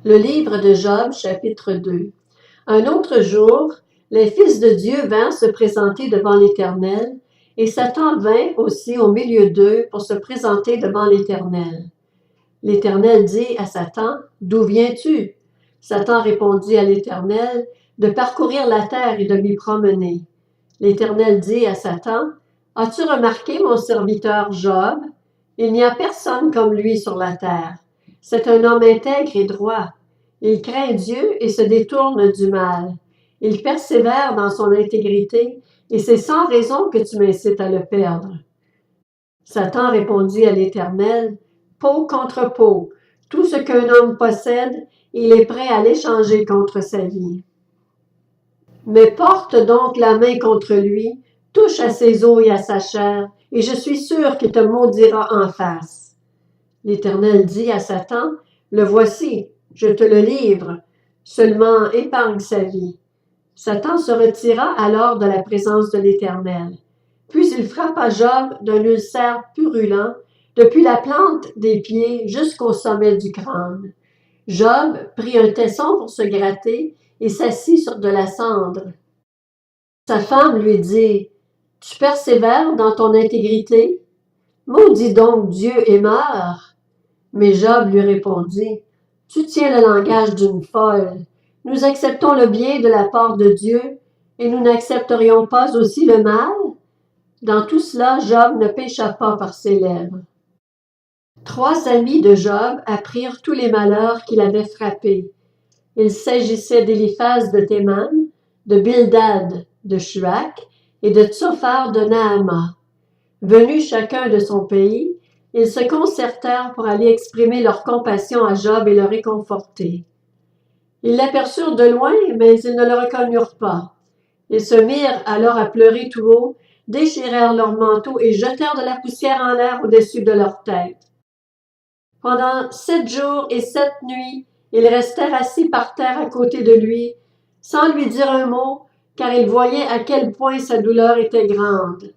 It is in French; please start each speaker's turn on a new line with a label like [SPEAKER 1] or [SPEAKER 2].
[SPEAKER 1] Le livre de Job, chapitre 2. Un autre jour, les fils de Dieu vinrent se présenter devant l'Éternel, et Satan vint aussi au milieu d'eux pour se présenter devant l'Éternel. L'Éternel dit à Satan, « D'où viens-tu? » Satan répondit à l'Éternel, « De parcourir la terre et de m'y promener. » L'Éternel dit à Satan, « As-tu remarqué mon serviteur Job? Il n'y a personne comme lui sur la terre. C'est un homme intègre et droit. Il craint Dieu et se détourne du mal. Il persévère dans son intégrité, et c'est sans raison que tu m'incites à le perdre. » Satan répondit à l'Éternel, « Peau contre peau, tout ce qu'un homme possède, il est prêt à l'échanger contre sa vie. Mais porte donc la main contre lui, touche à ses os et à sa chair, et je suis sûr qu'il te maudira en face. » L'Éternel dit à Satan, « Le voici, je te le livre, seulement épargne sa vie. » Satan se retira alors de la présence de l'Éternel. Puis il frappa Job d'un ulcère purulent, depuis la plante des pieds jusqu'au sommet du crâne. Job prit un tesson pour se gratter et s'assit sur de la cendre. Sa femme lui dit, « Tu persévères dans ton intégrité? Maudis donc Dieu et meurs. » Mais Job lui répondit, « Tu tiens le langage d'une folle. Nous acceptons le bien de la part de Dieu, et nous n'accepterions pas aussi le mal? » Dans tout cela, Job ne pécha pas par ses lèvres. 3 amis de Job apprirent tous les malheurs qu'il avait frappés. Il s'agissait d'Éliphaz de Théman, de Bildad de Shuach et de Tsophar de Naama. Venus chacun de son pays, ils se concertèrent pour aller exprimer leur compassion à Job et le réconforter. Ils l'aperçurent de loin, mais ils ne le reconnurent pas. Ils se mirent alors à pleurer tout haut, déchirèrent leurs manteaux et jetèrent de la poussière en l'air au-dessus de leur tête. Pendant 7 jours et 7 nuits, ils restèrent assis par terre à côté de lui, sans lui dire un mot, car ils voyaient à quel point sa douleur était grande.